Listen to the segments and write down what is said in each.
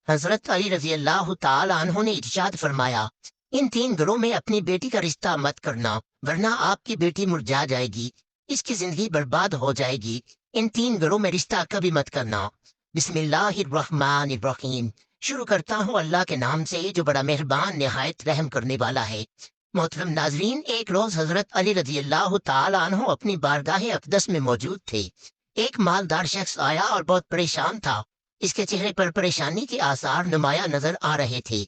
हजरत अली रजी अल्लाह ताला अन्हो ने इरशाद फरमाया, इन तीन घरों में अपनी बेटी का रिश्ता मत करना, वरना आपकी बेटी मुरझा जाएगी, इसकी जिंदगी बर्बाद हो जाएगी। इन तीन घरों में रिश्ता कभी मत करना। बिस्मिल्लाहिर्रहमानिर्रहीम। शुरू करता हूँ अल्लाह के नाम से जो बड़ा मेहरबान निहायत रहम करने वाला है। मोहतरम नाजरीन, एक रोज हजरत अली रजी अल्लाह ताला अन्हो अपनी बारगाह अक़दस में मौजूद थे। एक मालदार शख्स आया और बहुत परेशान था। इसके चेहरे पर परेशानी के आसार नुमाया नजर आ रहे थे।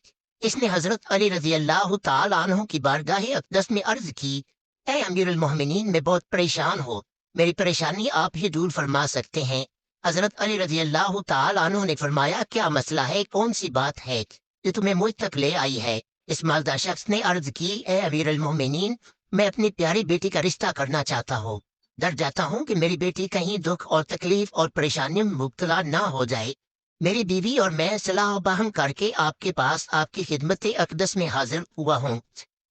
इसने हजरत अली रजी अल्लाह ताला अन्हु की बारगाह अक़दस में अर्ज की, ए अमीरुल मोमिनीन, मैं बहुत परेशान हूँ, मेरी परेशानी आप ही दूर फरमा सकते हैं। हजरत अली रजी अल्लाह ताला अन्हु ने फरमाया, क्या मसला है, कौन सी बात है जो तुम्हें मुझ तक ले आई है? इस मालदार शख्स ने अर्ज की, ए अमीरुल मोमिनीन, मैं अपनी प्यारी बेटी का रिश्ता करना चाहता हूँ। डर जाता हूँ कि मेरी बेटी कहीं दुख और तकलीफ और परेशानियों में मुब्तला ना हो जाए। मेरी बीवी और मैं सलाह बाहम करके आपके पास आपकी खिदमत अक़दस में हाजिर हुआ हूँ।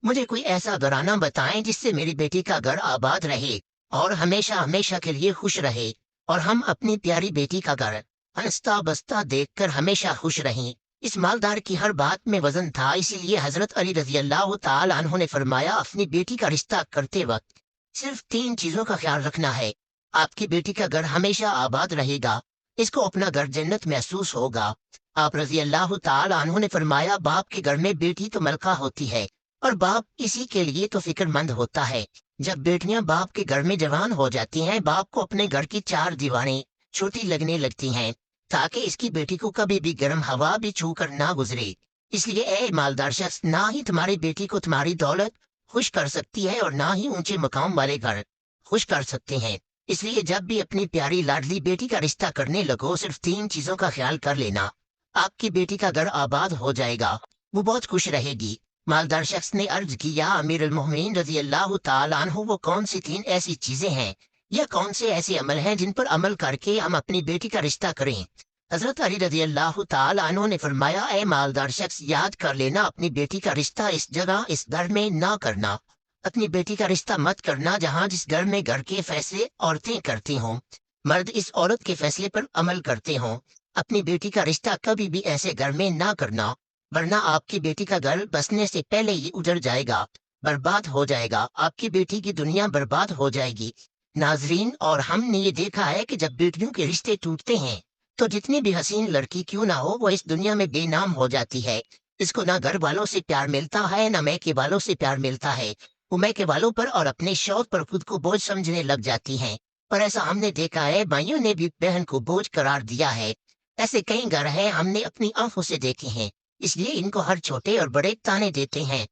मुझे कोई ऐसा घराना बताएं जिससे मेरी बेटी का घर आबाद रहे और हमेशा हमेशा के लिए खुश रहे, और हम अपनी प्यारी बेटी का घर हंसता बसता देखकर हमेशा खुश रहें। इस मालदार की हर बात में वजन था, इसीलिए हजरत अली रजी अल्लाह ताला अन्हु ने फरमाया, अपनी बेटी का रिश्ता करते वक्त सिर्फ तीन चीजों का ख्याल रखना है। आपकी बेटी का घर हमेशा आबाद रहेगा, इसको अपना घर जन्नत महसूस होगा। आप रजी अल्लाह ताला अन्हु ने फरमाया, बाप के घर में बेटी तो मलका होती है और बाप इसी के लिए तो फिक्रमंद होता है। जब बेटियां बाप के घर में जवान हो जाती हैं, बाप को अपने घर की चार दीवारें छोटी लगने लगती हैं, ताकि इसकी बेटी को कभी भी गर्म हवा भी छू कर ना गुजरे। इसलिए ए मालदार शख्स, ना ही तुम्हारी बेटी को तुम्हारी दौलत खुश कर सकती है और ना ही ऊंचे मकाम वाले घर खुश कर सकते हैं। इसलिए जब भी अपनी प्यारी लाडली बेटी का रिश्ता करने लगो, सिर्फ तीन चीजों का ख्याल कर लेना। आपकी बेटी का घर आबाद हो जाएगा, वो बहुत खुश रहेगी। मालदार शख्स ने अर्ज किया, अमीरुल मोमिनीन रजी अल्लाह ताला अन्हु, वो कौन सी तीन ऐसी चीजें हैं या कौन से ऐसे अमल हैं जिन पर अमल करके हम अपनी बेटी का रिश्ता करें? हजरत अली रजी अल्लाह ताला अन्हु ने फरमाया, ए मालदार शख्स, याद कर लेना, अपनी बेटी का रिश्ता इस जगह इस घर में ना करना। अपनी बेटी का रिश्ता मत करना जहाँ जिस घर में घर के फैसले औरतें करती हों, मर्द इस औरत के फैसले पर अमल करते हों। अपनी बेटी का रिश्ता कभी भी ऐसे घर में ना करना, वरना आपकी बेटी का घर बसने से पहले ही उजड़ जाएगा, बर्बाद हो जाएगा, आपकी बेटी की दुनिया बर्बाद हो जाएगी। नाजरीन, और हमने ये देखा है कि जब बेटियों के रिश्ते टूटते हैं तो जितनी भी हसीन लड़की क्यों ना हो, वो इस दुनिया में बेनाम हो जाती है। इसको ना घर वालों से प्यार मिलता है, ना मैके वालों से प्यार मिलता है। वो मैके वालों पर और अपने शौक पर खुद को बोझ समझने लग जाती हैं। पर ऐसा हमने देखा है, भाइयों ने भी बहन को बोझ करार दिया है। ऐसे कई घर हैं, हमने अपनी आंखों से देखे हैं। इसलिए इनको हर छोटे और बड़े ताने देते हैं।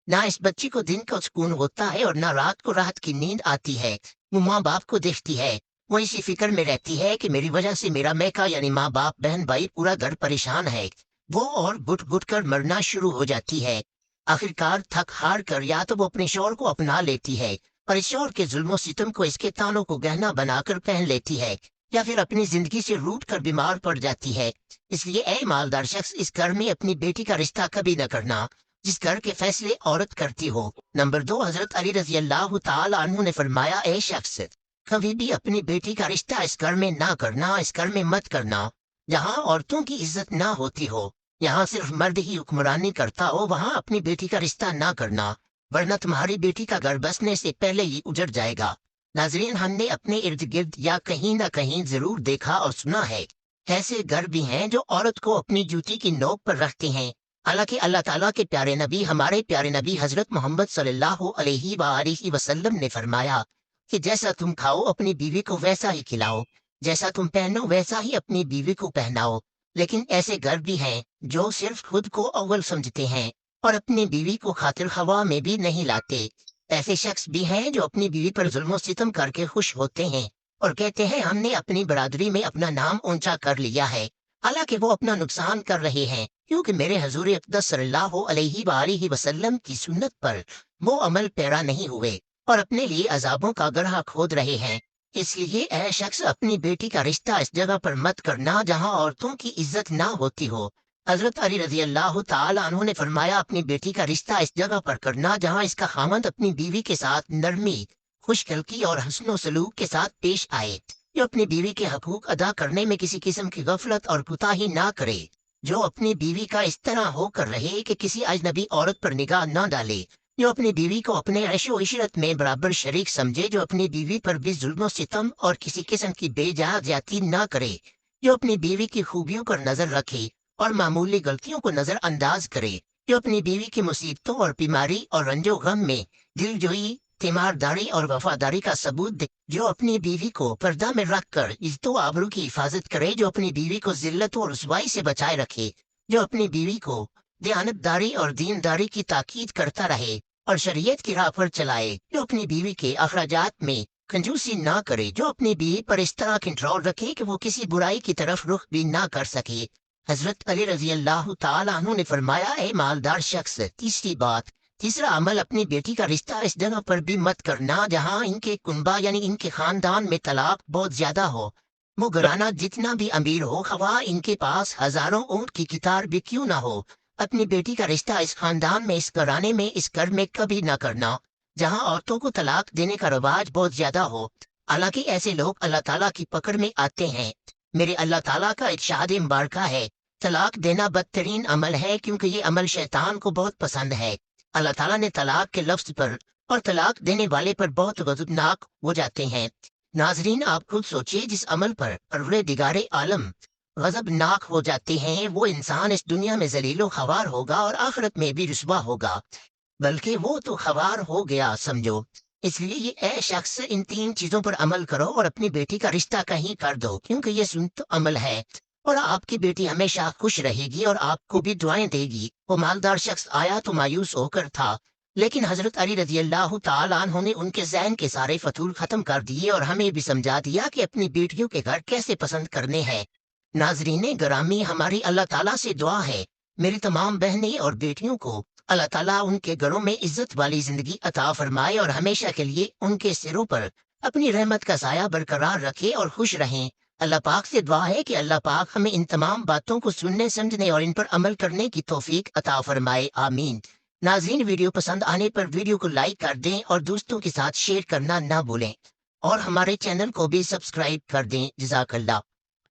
ना इस बच्ची को दिन का सुकून होता है और ना रात को राहत की नींद आती है। वो माँ बाप को देखती है, वो इसी फिक्र में रहती है कि मेरी वजह से मेरा मैका यानी माँ बाप बहन भाई पूरा घर परेशान है। वो और घुट घुट कर मरना शुरू हो जाती है। आखिरकार थक हार कर या तो वो अपने शौहर को अपना लेती है, पर इस शौहर के जुल्मो सितम को, इसके तानों को गहना बनाकर पहन लेती है, या फिर अपनी जिंदगी से रूठ कर बीमार पड़ जाती है। इसलिए ए मालदार शख्स, इस घर में अपनी बेटी का रिश्ता कभी न करना जिस घर के फैसले औरत करती हो। नंबर 2, हजरत अली रजी अल्लाह ताला अन्हु ने फरमाया, ए शख्स, कभी भी अपनी बेटी का रिश्ता इस घर में ना करना, इस घर में मत करना जहाँ औरतों की इज्जत ना होती हो, यहाँ सिर्फ मर्द ही हुक्मरानी करता हो, वहाँ अपनी बेटी का रिश्ता ना करना, वरना तुम्हारी बेटी का घर बसने से पहले ही उजड़ जाएगा। नाजरीन, हमने अपने इर्द गिर्द या कहीं ना कहीं जरूर देखा और सुना है, ऐसे घर भी हैं जो औरत को अपनी जूती की नोक पर रखते हैं। हालांकि अल्लाह ताला के प्यारे नबी, हमारे प्यारे नबी हजरत मोहम्मद सल्लल्लाहु अलैहि वसल्लम ने फरमाया कि जैसा तुम खाओ अपनी बीवी को वैसा ही खिलाओ, जैसा तुम पहनो वैसा ही अपनी बीवी को पहनाओ। लेकिन ऐसे घर भी हैं जो सिर्फ खुद को अव्वल समझते हैं और अपनी बीवी को खातिर खवा में भी नहीं लाते। ऐसे शख्स भी हैं जो अपनी बीवी पर जुल्म सितम करके खुश होते हैं और कहते हैं, हमने अपनी बरादरी में अपना नाम ऊंचा कर लिया है। हालांकि वो अपना नुकसान कर रहे हैं, क्योंकि मेरे हजूर अक़दस सल्लल्लाहु अलैहि वसल्लम की सुन्नत पर वो अमल पैरा नहीं हुए और अपने लिए अजाबों का गड्ढा खोद रहे हैं। इसलिए ऐ शख्स, अपनी बेटी का रिश्ता इस जगह पर मत करना जहां औरतों की इज्जत ना होती हो। हजरत अली रजी अल्लाह ताला अन्हु ने फरमाया, अपनी बेटी का रिश्ता इस जगह पर करना जहां इसका खामद अपनी बीवी के साथ नरमी, खुशकल्की और हस्नो सलूक के साथ पेश आए, जो अपनी बीवी के हकूक अदा करने में किसी किस्म की गफलत और कोताही ना करे। जो अपनी बीवी का इस तरह होकर रहे कि किसी अजनबी औरत पर निगाह न डाले, जो अपनी बीवी को अपने ऐशो इशरत में बराबर शरीक समझे, जो अपनी बीवी पर भी जुल्म सितम और किसी किस्म की बेजा ज्यादती न करे, जो अपनी बीवी की खूबियों पर नजर रखे और मामूली गलतियों को नजरअंदाज करे, जो अपनी बीवी की मुसीबतों और बीमारी और रंजो गम में दिलजोई, तीमारदारी और वफादारी का सबूत दे, जो अपनी बीवी को पर्दा में रख कर इज्जत व आबरू की हिफाजत करे, जो अपनी बीवी को जिल्लत और रुसवाई से बचाए रखे, जो अपनी बीवी को दयानतदारी और दीनदारी की ताकीद करता रहे और शरीयत की राह पर चलाए, जो अपनी बीवी के अखराजात में कंजूसी ना करे, जो अपनी बीवी पर इस तरह कंट्रोल रखे कि वो किसी बुराई की तरफ रुख भी ना कर सके। हजरत अली रजी अल्लाह ताला अन्हु ने फरमाया, ए मालदार शख्स, तीसरा अमल अपनी बेटी का रिश्ता इस जगह पर भी मत करना जहाँ इनके कुनबा यानी इनके खानदान में तलाक बहुत ज्यादा हो। वो घराना जितना भी अमीर हो, खवा इनके पास हजारों ऊंट की कितार भी क्यों ना हो, अपनी बेटी का रिश्ता इस खानदान में, इस घराने में, इस घर में कभी ना करना जहाँ औरतों को तलाक देने का रवाज बहुत ज्यादा हो। हालांकि ऐसे लोग अल्लाह ताला की पकड़ में आते हैं। मेरे अल्लाह ताला का इरशाद मुबारका है, तलाक देना बदतरीन अमल है क्योंकि ये अमल शैतान को बहुत पसंद है। अल्लाह ताला ने तलाक के लफ्ज पर और तलाक देने वाले पर बहुत गज़बनाक हो जाते हैं। नाजरीन, आप खुद सोचिए, जिस अमल पर परवरदिगारे आलम गज़बनाक हो जाते हैं, वो इंसान इस दुनिया में जलीलो ख्वार होगा और आखिरत में भी रुसवा होगा, बल्कि वो तो ख्वार हो गया समझो। इसलिए ये ए शख्स, इन 3 चीजों पर अमल करो और अपनी बेटी का रिश्ता कहीं कर दो, क्योंकि ये सुन्नत अमल है और आपकी बेटी हमेशा खुश रहेगी और आपको भी दुआएं देगी। वो मालदार शख्स आया तो मायूस होकर था, लेकिन हजरत अली रजी अल्लाह ताला अन्हु ने उनके ज़हन के सारे फतूल खत्म कर दिए और हमें भी समझा दिया कि अपनी बेटियों के घर कैसे पसंद करने हैं। नाजरीन ग्रामी, हमारी अल्लाह ताला से दुआ है, मेरी तमाम बहनें और बेटियों को अल्लाह ताला उनके घरों में इज्जत वाली जिंदगी अता फरमाए और हमेशा के लिए उनके सिरों पर अपनी रहमत का साया बरकरार रखे और खुश रहें। अल्लाह पाक से दुआ है कि अल्लाह पाक हमें इन तमाम बातों को सुनने, समझने और इन पर अमल करने की तौफीक अता फरमाए, आमीन। नाज़रीन, वीडियो पसंद आने पर वीडियो को लाइक कर दें और दोस्तों के साथ शेयर करना ना भूलें और हमारे चैनल को भी सब्सक्राइब कर दें। जज़ाकल्लाह।